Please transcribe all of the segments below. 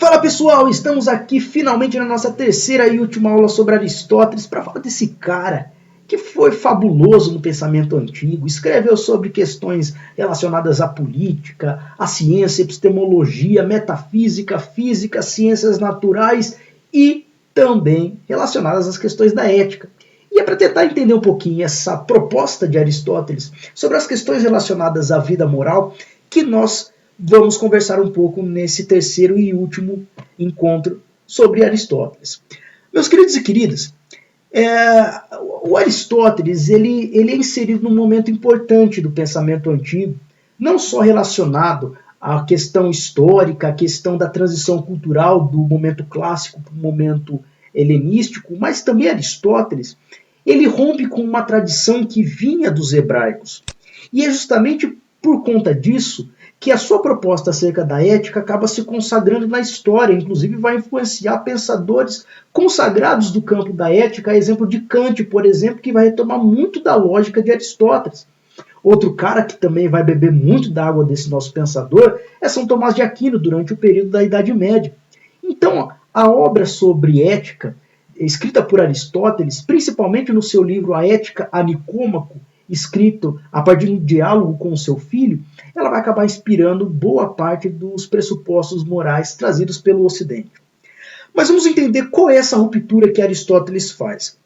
Fala pessoal, estamos aqui finalmente na nossa terceira e última aula sobre Aristóteles para falar desse cara que foi fabuloso no pensamento antigo, escreveu sobre questões relacionadas à política, à ciência, epistemologia, metafísica, física, ciências naturais e também relacionadas às questões da ética. E é para tentar entender um pouquinho essa proposta de Aristóteles sobre as questões relacionadas à vida moral que nós vamos conversar um pouco nesse terceiro e último encontro sobre Aristóteles. Meus queridos e queridas, o Aristóteles ele é inserido num momento importante do pensamento antigo, não só relacionado à questão histórica, à questão da transição cultural do momento clássico para o momento helenístico, mas também Aristóteles ele rompe com uma tradição que vinha dos hebraicos. E é justamente por conta disso que a sua proposta acerca da ética acaba se consagrando na história, inclusive vai influenciar pensadores consagrados do campo da ética, a exemplo de Kant, por exemplo, que vai retomar muito da lógica de Aristóteles. Outro cara que também vai beber muito da água desse nosso pensador é São Tomás de Aquino, durante o período da Idade Média. Então, a obra sobre ética, escrita por Aristóteles, principalmente no seu livro A Ética a Nicômaco, escrito a partir de um diálogo com o seu filho, ela vai acabar inspirando boa parte dos pressupostos morais trazidos pelo Ocidente. Mas vamos entender qual é essa ruptura que Aristóteles faz.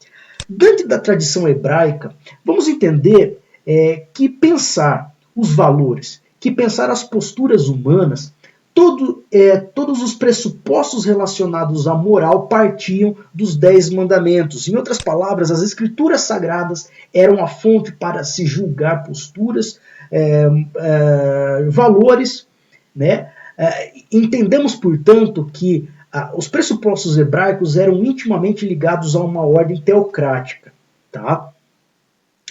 Dentro da tradição hebraica, vamos entender que pensar os valores, que pensar as posturas humanas, todos os pressupostos relacionados à moral partiam dos 10 mandamentos. Em outras palavras, as escrituras sagradas eram a fonte para se julgar posturas, valores. Né? Entendemos, portanto, que os pressupostos hebraicos eram intimamente ligados a uma ordem teocrática. Tá?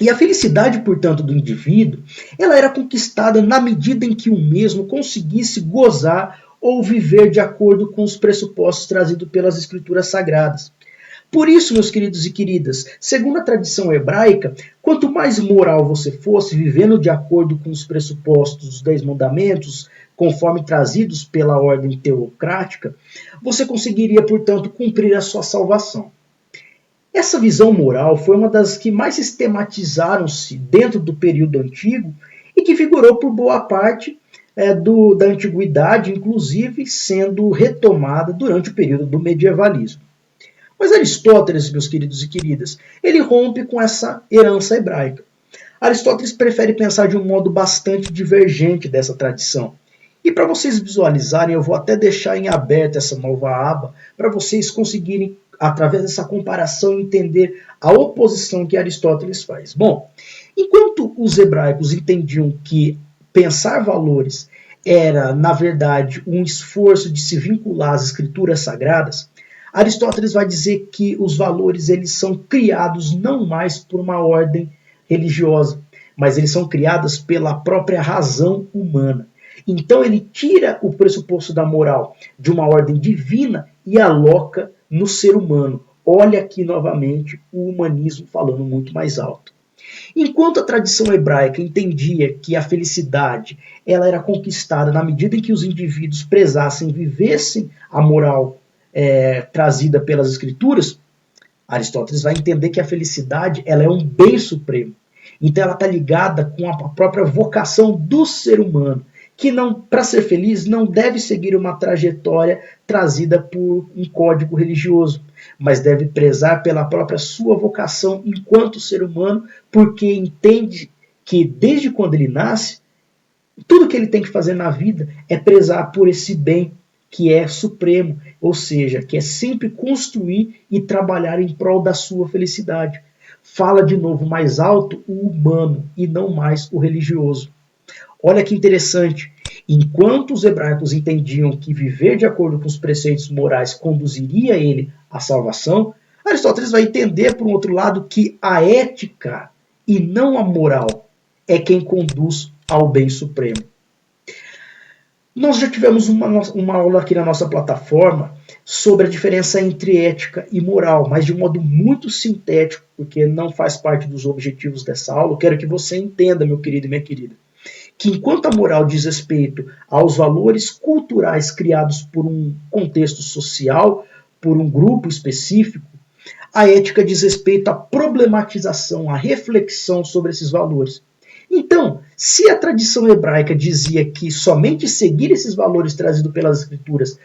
E a felicidade, portanto, do indivíduo, ela era conquistada na medida em que o mesmo conseguisse gozar ou viver de acordo com os pressupostos trazidos pelas escrituras sagradas. Por isso, meus queridos e queridas, segundo a tradição hebraica, quanto mais moral você fosse, vivendo de acordo com os pressupostos dos 10 mandamentos, conforme trazidos pela ordem teocrática, você conseguiria, portanto, cumprir a sua salvação. Essa visão moral foi uma das que mais sistematizaram-se dentro do período antigo e que figurou por boa parte da antiguidade, inclusive sendo retomada durante o período do medievalismo. Mas Aristóteles, meus queridos e queridas, ele rompe com essa herança hebraica. Aristóteles prefere pensar de um modo bastante divergente dessa tradição. E para vocês visualizarem, eu vou até deixar em aberto essa nova aba para vocês conseguirem, através dessa comparação, entender a oposição que Aristóteles faz. Bom, enquanto os hebraicos entendiam que pensar valores era, na verdade, um esforço de se vincular às escrituras sagradas, Aristóteles vai dizer que os valores eles são criados não mais por uma ordem religiosa, mas eles são criados pela própria razão humana. Então ele tira o pressuposto da moral de uma ordem divina e aloca no ser humano. Olha aqui novamente o humanismo falando muito mais alto. Enquanto a tradição hebraica entendia que a felicidade ela era conquistada na medida em que os indivíduos prezassem, vivessem a moral trazida pelas escrituras, Aristóteles vai entender que a felicidade ela é um bem supremo. Então ela está ligada com a própria vocação do ser humano, que para ser feliz não deve seguir uma trajetória trazida por um código religioso, mas deve prezar pela própria sua vocação enquanto ser humano, porque entende que desde quando ele nasce, tudo que ele tem que fazer na vida é prezar por esse bem que é supremo, ou seja, que é sempre construir e trabalhar em prol da sua felicidade. Fala de novo mais alto o humano e não mais o religioso. Olha que interessante, enquanto os hebraicos entendiam que viver de acordo com os preceitos morais conduziria ele à salvação, Aristóteles vai entender, por um outro lado, que a ética e não a moral é quem conduz ao bem supremo. Nós já tivemos uma aula aqui na nossa plataforma sobre a diferença entre ética e moral, mas de um modo muito sintético, porque não faz parte dos objetivos dessa aula. Eu quero que você entenda, meu querido e minha querida, que enquanto a moral diz respeito aos valores culturais criados por um contexto social, por um grupo específico, a ética diz respeito à problematização, à reflexão sobre esses valores. Então, se a tradição hebraica dizia que somente seguir esses valores trazidos pelas escrituras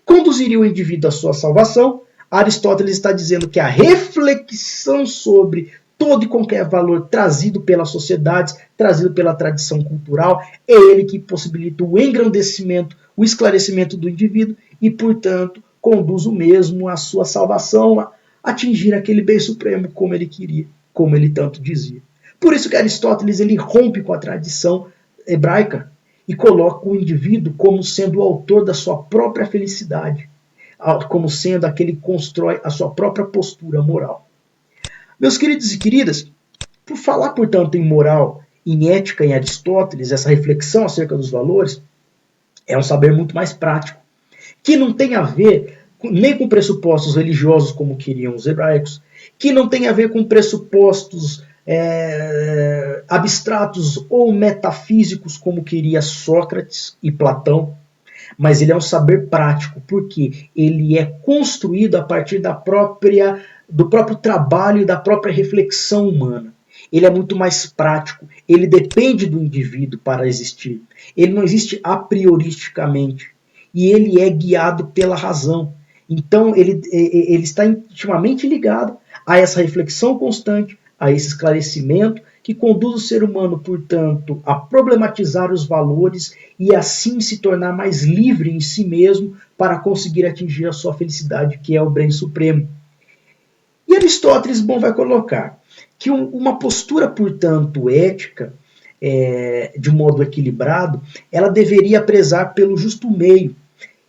conduziria o indivíduo à sua salvação, Aristóteles está dizendo que a reflexão sobre todo e qualquer valor trazido pelas sociedades, trazido pela tradição cultural, é ele que possibilita o engrandecimento, o esclarecimento do indivíduo e, portanto, conduz o mesmo à sua salvação, a atingir aquele bem supremo como ele queria, como ele tanto dizia. Por isso que Aristóteles ele rompe com a tradição hebraica e coloca o indivíduo como sendo o autor da sua própria felicidade, como sendo aquele que constrói a sua própria postura moral. Meus queridos e queridas, por falar, portanto, em moral, em ética, em Aristóteles, essa reflexão acerca dos valores é um saber muito mais prático, que não tem a ver nem com pressupostos religiosos como queriam os hebraicos, que não tem a ver com pressupostos abstratos ou metafísicos como queria Sócrates e Platão, mas ele é um saber prático, porque ele é construído a partir do próprio trabalho e da própria reflexão humana. Ele é muito mais prático, ele depende do indivíduo para existir. Ele não existe a prioristicamente, e ele é guiado pela razão. Então ele está intimamente ligado a essa reflexão constante, a esse esclarecimento que conduz o ser humano, portanto, a problematizar os valores e assim se tornar mais livre em si mesmo para conseguir atingir a sua felicidade, que é o bem supremo. E Aristóteles vai colocar que uma postura, portanto, ética, de modo equilibrado, ela deveria prezar pelo justo meio.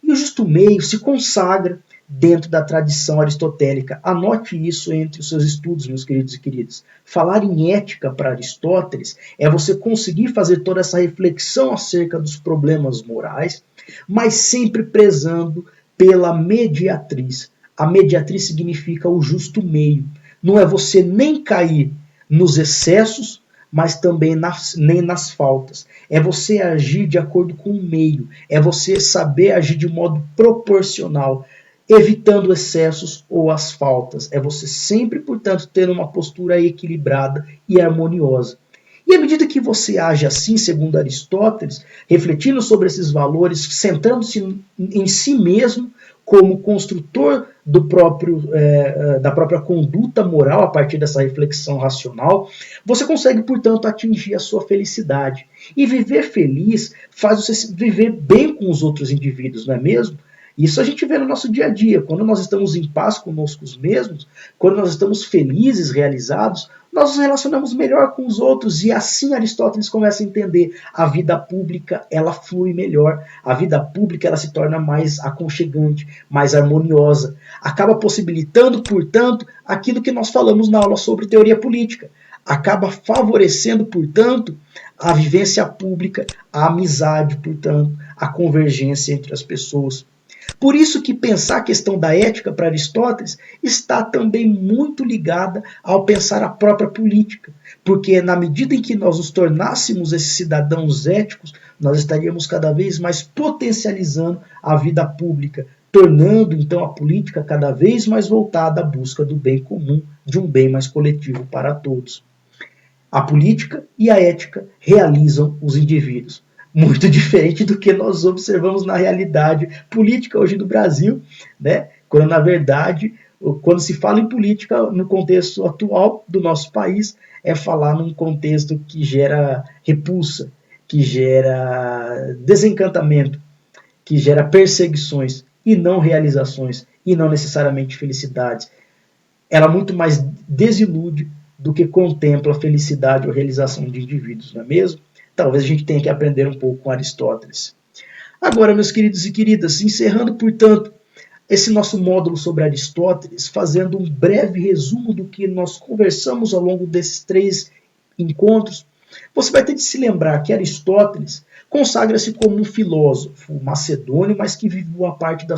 E o justo meio se consagra dentro da tradição aristotélica. Anote isso entre os seus estudos, meus queridos e queridas. Falar em ética para Aristóteles é você conseguir fazer toda essa reflexão acerca dos problemas morais, mas sempre prezando pela mediatriz. A mediatriz significa o justo meio. Não é você nem cair nos excessos, mas também nem nas faltas. É você agir de acordo com o meio. É você saber agir de modo proporcional, evitando excessos ou as faltas. É você sempre, portanto, ter uma postura equilibrada e harmoniosa. E à medida que você age assim, segundo Aristóteles, refletindo sobre esses valores, centrando-se em si mesmo como construtor da própria conduta moral a partir dessa reflexão racional, você consegue, portanto, atingir a sua felicidade. E viver feliz faz você viver bem com os outros indivíduos, não é mesmo? Isso a gente vê no nosso dia a dia. Quando nós estamos em paz conosco mesmos, quando nós estamos felizes, realizados, nós nos relacionamos melhor com os outros. E assim Aristóteles começa a entender a vida pública, ela flui melhor. A vida pública ela se torna mais aconchegante, mais harmoniosa. Acaba possibilitando, portanto, aquilo que nós falamos na aula sobre teoria política. Acaba favorecendo, portanto, a vivência pública, a amizade, portanto, a convergência entre as pessoas. Por isso que pensar a questão da ética para Aristóteles está também muito ligada ao pensar a própria política, porque na medida em que nós nos tornássemos esses cidadãos éticos, nós estaríamos cada vez mais potencializando a vida pública, tornando então a política cada vez mais voltada à busca do bem comum, de um bem mais coletivo para todos. A política e a ética realizam os indivíduos. Muito diferente do que nós observamos na realidade política hoje do Brasil, né? Quando, na verdade, quando se fala em política no contexto atual do nosso país, é falar num contexto que gera repulsa, que gera desencantamento, que gera perseguições e não realizações, e não necessariamente felicidades. Ela muito mais desilude do que contempla a felicidade ou realização de indivíduos, não é mesmo? Talvez a gente tenha que aprender um pouco com Aristóteles. Agora, meus queridos e queridas, encerrando, portanto, esse nosso módulo sobre Aristóteles, fazendo um breve resumo do que nós conversamos ao longo desses 3 encontros, você vai ter de se lembrar que Aristóteles consagra-se como um filósofo macedônio, mas que vive boa parte da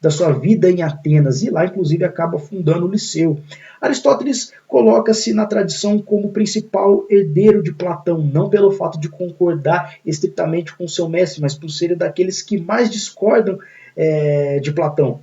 sua vida em Atenas, e lá inclusive acaba fundando o Liceu. Aristóteles coloca-se na tradição como principal herdeiro de Platão, não pelo fato de concordar estritamente com seu mestre, mas por ser daqueles que mais discordam de Platão.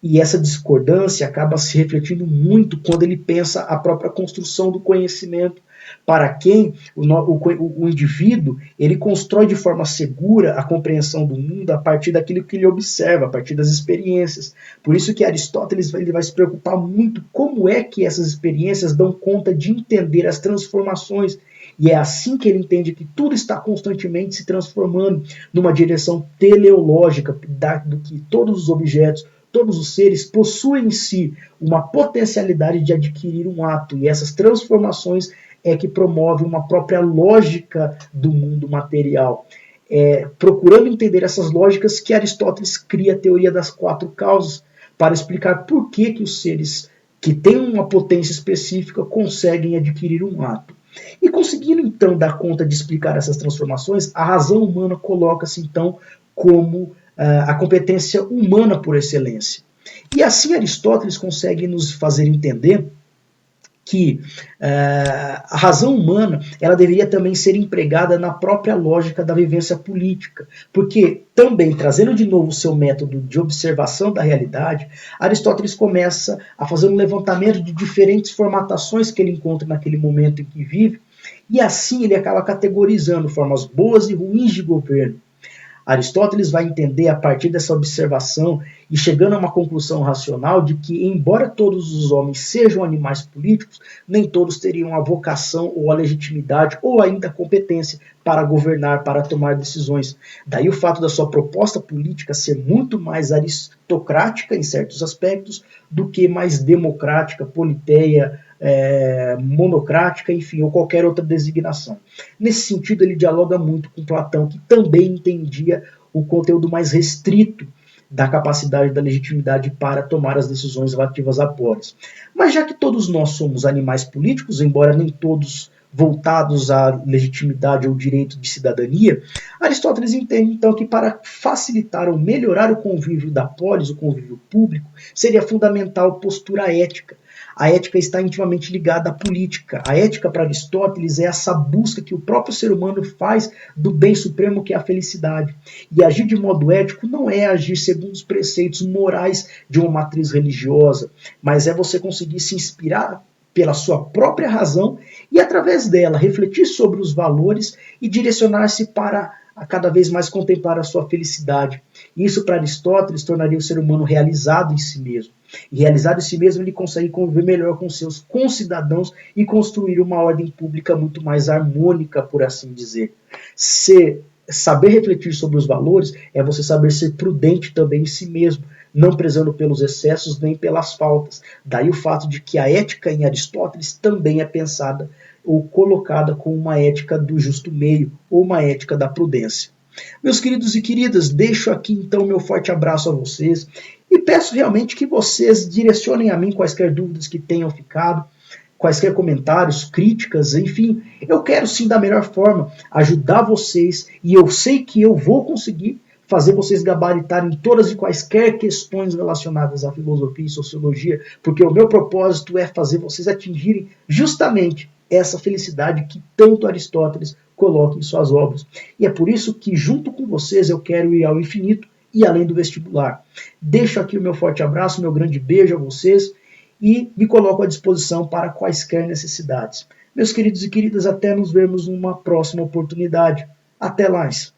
E essa discordância acaba se refletindo muito quando ele pensa a própria construção do conhecimento, para quem o indivíduo ele constrói de forma segura a compreensão do mundo a partir daquilo que ele observa, a partir das experiências. Por isso que Aristóteles ele vai se preocupar muito como é que essas experiências dão conta de entender as transformações. E é assim que ele entende que tudo está constantemente se transformando numa direção teleológica, do que todos os objetos, todos os seres possuem em si uma potencialidade de adquirir um ato, e essas transformações é que promove uma própria lógica do mundo material. Procurando entender essas lógicas que Aristóteles cria a teoria das 4 causas, para explicar por que os seres que têm uma potência específica conseguem adquirir um ato. E conseguindo então dar conta de explicar essas transformações, a razão humana coloca-se então como a competência humana por excelência. E assim Aristóteles consegue nos fazer entender que a razão humana ela deveria também ser empregada na própria lógica da vivência política, porque também, trazendo de novo o seu método de observação da realidade, Aristóteles começa a fazer um levantamento de diferentes formatações que ele encontra naquele momento em que vive, e assim ele acaba categorizando formas boas e ruins de governo. Aristóteles vai entender a partir dessa observação e chegando a uma conclusão racional de que, embora todos os homens sejam animais políticos, nem todos teriam a vocação ou a legitimidade ou ainda a competência para governar, para tomar decisões. Daí o fato da sua proposta política ser muito mais aristocrática em certos aspectos do que mais democrática, politeia, monocrática, enfim, ou qualquer outra designação. Nesse sentido, ele dialoga muito com Platão, que também entendia o conteúdo mais restrito da capacidade da legitimidade para tomar as decisões relativas a polis. Mas já que todos nós somos animais políticos, embora nem todos voltados à legitimidade ou direito de cidadania, Aristóteles entende então que para facilitar ou melhorar o convívio da polis, o convívio público, seria fundamental postura ética. A ética está intimamente ligada à política. A ética para Aristóteles é essa busca que o próprio ser humano faz do bem supremo, que é a felicidade. E agir de modo ético não é agir segundo os preceitos morais de uma matriz religiosa, mas é você conseguir se inspirar pela sua própria razão e, através dela, refletir sobre os valores e direcionar-se para a cada vez mais contemplar a sua felicidade. Isso, para Aristóteles, tornaria o ser humano realizado em si mesmo. E realizado em si mesmo, ele consegue conviver melhor com seus concidadãos e construir uma ordem pública muito mais harmônica, por assim dizer. Saber refletir sobre os valores é você saber ser prudente também em si mesmo, não prezando pelos excessos nem pelas faltas. Daí o fato de que a ética em Aristóteles também é pensada ou colocada como uma ética do justo meio, ou uma ética da prudência. Meus queridos e queridas, deixo aqui então meu forte abraço a vocês e peço realmente que vocês direcionem a mim quaisquer dúvidas que tenham ficado, quaisquer comentários, críticas, enfim. Eu quero sim, da melhor forma, ajudar vocês e eu sei que eu vou conseguir fazer vocês gabaritarem todas e quaisquer questões relacionadas à filosofia e sociologia, porque o meu propósito é fazer vocês atingirem justamente essa felicidade que tanto Aristóteles coloca em suas obras. E é por isso que, junto com vocês, eu quero ir ao infinito e além do vestibular. Deixo aqui o meu forte abraço, meu grande beijo a vocês e me coloco à disposição para quaisquer necessidades. Meus queridos e queridas, até nos vermos numa próxima oportunidade. Até mais!